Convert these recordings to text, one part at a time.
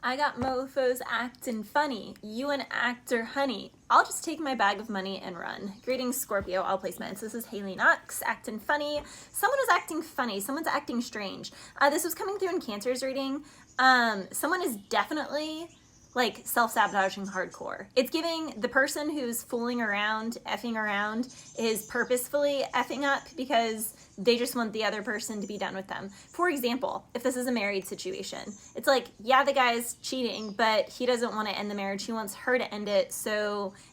I got mofos acting funny. You an actor, honey. I'll just take my bag of money and run. Greetings, Scorpio, all placements. This is Haley Knox, acting funny. Someone is acting funny. Someone's acting strange. This was coming through in Cancer's reading. Someone is definitely like self-sabotaging hardcore. It's giving the person who's fooling around, effing around, is purposefully effing up because they just want the other person to be done with them. For example, if this is a married situation, it's like, yeah, the guy's cheating, but he doesn't want to end the marriage. He wants her to end it,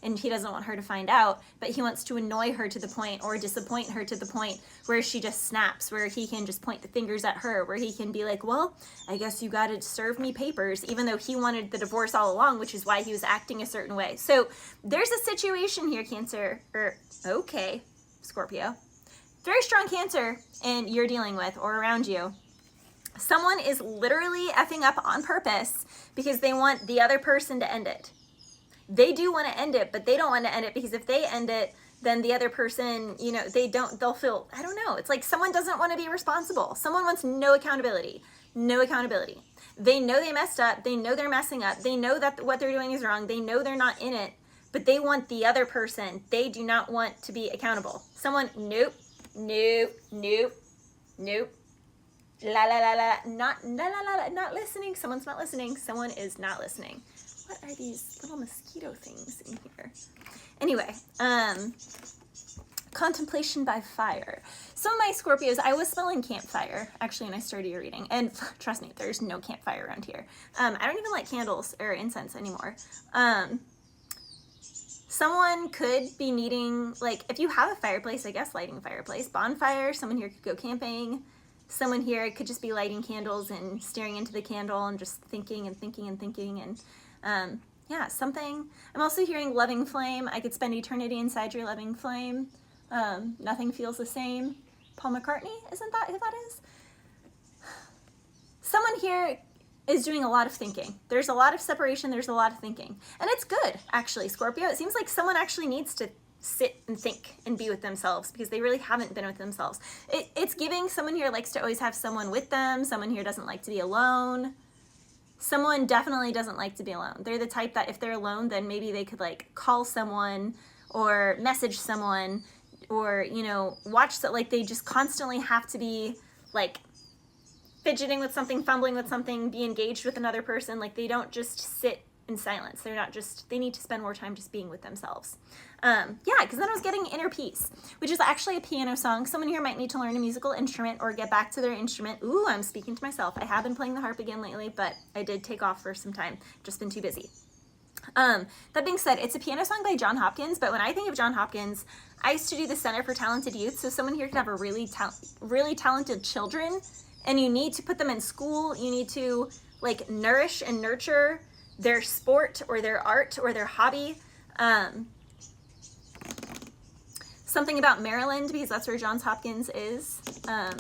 and he doesn't want her to find out, but he wants to annoy her to the point or disappoint her to the point where she just snaps, where he can just point the fingers at her, where he can be like, well, I guess you got to serve me papers, even though he wanted the divorce all along, which is why he was acting a certain way. So there's a situation here, Cancer, Scorpio. Very strong Cancer, and you're dealing with or around you. Someone is literally effing up on purpose because they want the other person to end it. They do want to end it, but they don't want to end it because if they end it, then the other person, they'll feel, I don't know. It's like someone doesn't want to be responsible. Someone wants no accountability. No accountability. They know they messed up. They know they're messing up. They know that what they're doing is wrong. They know they're not in it, but they want the other person. They do not want to be accountable. Someone, nope. La la la la, not listening. Someone's not listening. Someone is not listening. What are these little mosquito things in here? Anyway, contemplation by fire. Some of my Scorpios, I was smelling campfire actually when I started your reading, and trust me, there's no campfire around here. I don't even light candles or incense anymore. Someone could be needing, like, if you have a fireplace, I guess lighting a fireplace, bonfire, someone here could go camping. Someone here could just be lighting candles and staring into the candle and just thinking and thinking and thinking. And yeah, something. I'm also hearing loving flame. I could spend eternity inside your loving flame. Nothing feels the same. Paul McCartney, isn't that who that is? Someone here is doing a lot of thinking. There's a lot of separation, there's a lot of thinking. And it's good, actually, Scorpio. It seems like someone actually needs to sit and think and be with themselves because they really haven't been with themselves. It's giving someone here likes to always have someone with them. Someone here doesn't like to be alone. Someone definitely doesn't like to be alone. They're the type that if they're alone, then maybe they could like call someone or message someone or, watch that. Like they just constantly have to be like fidgeting with something, fumbling with something, be engaged with another person. Like they don't just sit in silence. They need to spend more time just being with themselves. Because then I was getting inner peace, which is actually a piano song. Someone here might need to learn a musical instrument or get back to their instrument. Ooh, I'm speaking to myself. I have been playing the harp again lately, but I did take off for some time. Just been too busy. That being said, it's a piano song by John Hopkins, but when I think of John Hopkins, I used to do the Center for Talented Youth. So someone here could have a really talented children, and you need to put them in school. You need to like nourish and nurture their sport or their art or their hobby. Something about Maryland, because that's where Johns Hopkins is. I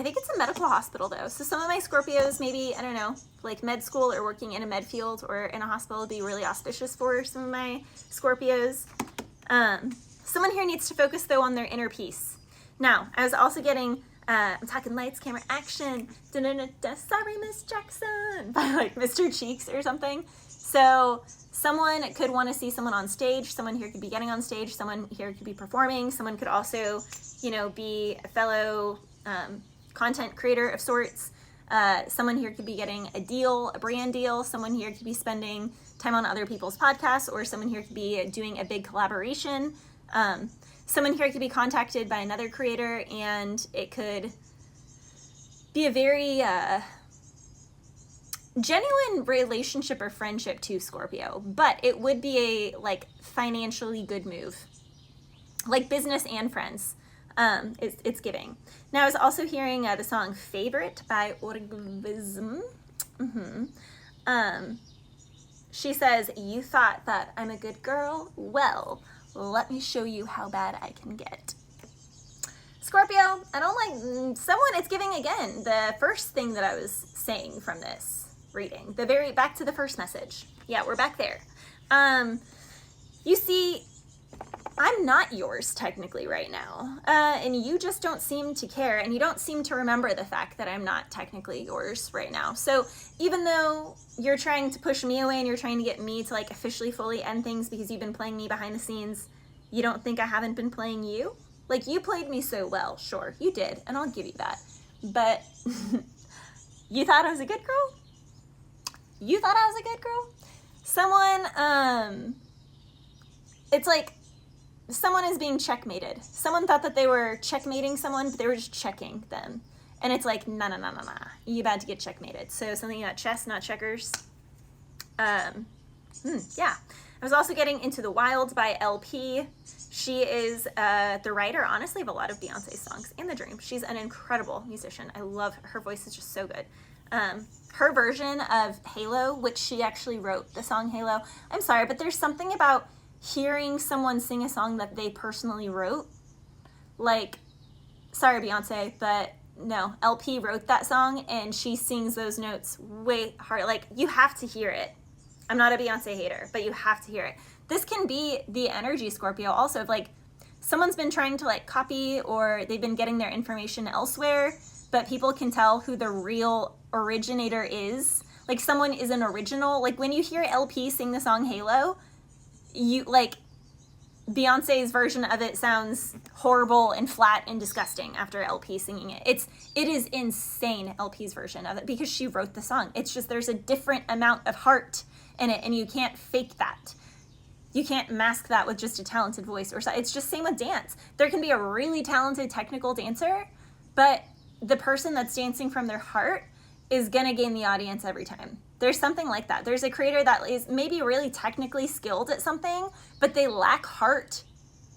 think it's a medical hospital though. So some of my Scorpios, maybe, I don't know, like med school or working in a med field or in a hospital would be really auspicious for some of my Scorpios. Someone here needs to focus though on their inner peace. Now, I was also getting I'm talking lights, camera, action. Sorry, Miss Jackson, by like Mr. Cheeks or something. So someone could want to see someone on stage. Someone here could be getting on stage. Someone here could be performing. Someone could also, be a fellow content creator of sorts. Someone here could be getting a deal, a brand deal. Someone here could be spending time on other people's podcasts, or someone here could be doing a big collaboration. Someone here could be contacted by another creator, and it could be a very genuine relationship or friendship to Scorpio, but it would be a like financially good move, like business and friends. It's giving. Now I was also hearing the song Favorite by Orgasm. She says, you thought that I'm a good girl? Well, let me show you how bad I can get. Scorpio, I don't like someone, it's giving again the first thing that I was saying from this reading, back to the first message. Yeah, we're back there. You see, I'm not yours technically right now, and you just don't seem to care, and you don't seem to remember the fact that I'm not technically yours right now. So even though you're trying to push me away and you're trying to get me to like officially fully end things because you've been playing me behind the scenes, you don't think I haven't been playing you? Like, you played me so well, sure, you did, and I'll give you that. But you thought I was a good girl? You thought I was a good girl? Someone, it's like, someone is being checkmated. Someone thought that they were checkmating someone, but they were just checking them. And it's like, nah. You about to get checkmated. So something about chess, not checkers. Yeah. I was also getting Into the Wild by LP. She is the writer, honestly, of a lot of Beyonce's songs and The Dream. She's an incredible musician. I love her voice is just so good. Her version of Halo, which she actually wrote, the song Halo. I'm sorry, but there's something about hearing someone sing a song that they personally wrote. Like, sorry, Beyonce, but no, LP wrote that song and she sings those notes way hard. Like, you have to hear it. I'm not a Beyonce hater, but you have to hear it. This can be the energy, Scorpio, also of like, someone's been trying to like copy, or they've been getting their information elsewhere, but people can tell who the real originator is. Like, someone is an original. Like, when you hear LP sing the song Halo, you like, Beyonce's version of it sounds horrible and flat and disgusting after LP singing it. It is insane, LP's version of it, because she wrote the song. It's just, there's a different amount of heart in it, and you can't fake that. You can't mask that with just a talented voice or something. It's just same with dance. There can be a really talented technical dancer, but the person that's dancing from their heart is gonna gain the audience every time. There's something like that. There's a creator that is maybe really technically skilled at something, but they lack heart.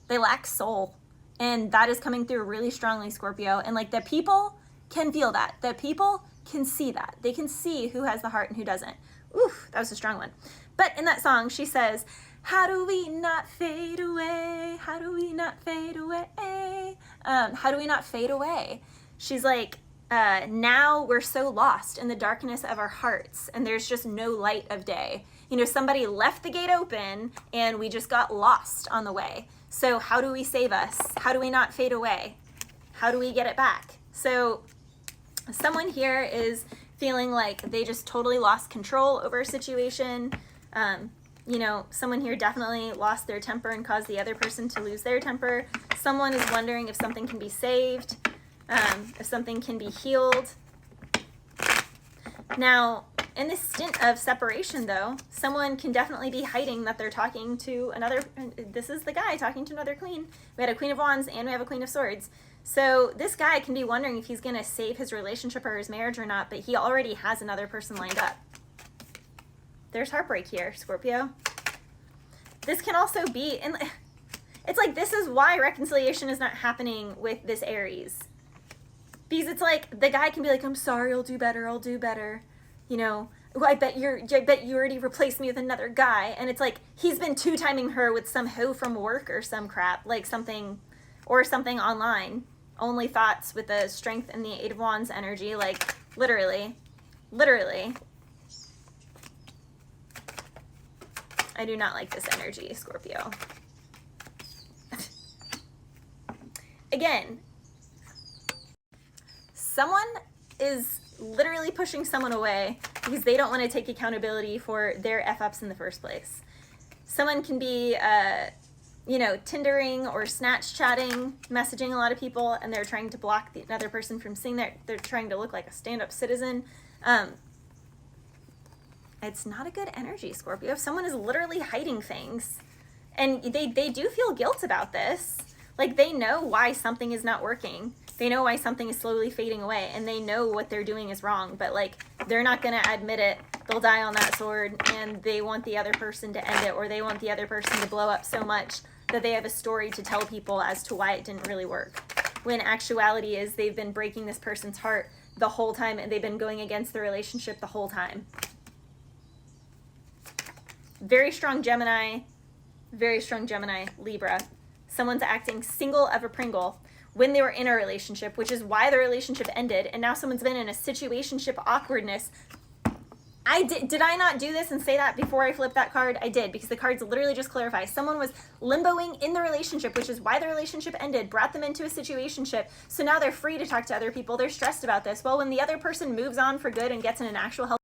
They lack soul. And that is coming through really strongly, Scorpio. And like, the people can feel that. The people can see that. They can see who has the heart and who doesn't. Oof, that was a strong one. But in that song, she says, how do we not fade away? How do we not fade away? How do we not fade away? She's like, now we're so lost in the darkness of our hearts, and there's just no light of day. You know, somebody left the gate open and we just got lost on the way. So how do we save us? How do we not fade away? How do we get it back? So someone here is feeling like they just totally lost control over a situation. You know, someone here definitely lost their temper and caused the other person to lose their temper. Someone is wondering if something can be saved. If something can be healed. Now, in this stint of separation, though, someone can definitely be hiding that they're talking to another. This is the guy talking to another queen. We had a Queen of Wands and we have a Queen of Swords. So this guy can be wondering if he's going to save his relationship or his marriage or not, but he already has another person lined up. There's heartbreak here, Scorpio. This can also be, and it's like, this is why reconciliation is not happening with this Aries. Because it's like, the guy can be like, I'm sorry, I'll do better. You know, I bet you already replaced me with another guy. And it's like, he's been two-timing her with some hoe from work or some crap, like something online. Only thoughts with the Strength and the Eight of Wands energy, like, literally. I do not like this energy, Scorpio. Again, someone is literally pushing someone away because they don't want to take accountability for their F-ups in the first place. Someone can be, you know, Tindering or snatch chatting, messaging a lot of people, and they're trying to block another person from seeing that. They're trying to look like a stand-up citizen. It's not a good energy, Scorpio. If someone is literally hiding things, and they do feel guilt about this, like, they know why something is not working. They know why something is slowly fading away, and they know what they're doing is wrong, but like, they're not going to admit it. They'll die on that sword, and they want the other person to end it, or they want the other person to blow up so much that they have a story to tell people as to why it didn't really work. When actuality is, they've been breaking this person's heart the whole time, and they've been going against the relationship the whole time. Very strong Gemini, Libra. Someone's acting single of a Pringle when they were in a relationship, which is why the relationship ended, and now someone's been in a situationship awkwardness Did I not do this and say that before I flipped that card? I did, because the cards literally just clarify. Someone was limboing in the relationship, which is why the relationship ended, brought them into a situationship. So now they're free to talk to other people. They're stressed about this. Well, when the other person moves on for good and gets in an actual healthy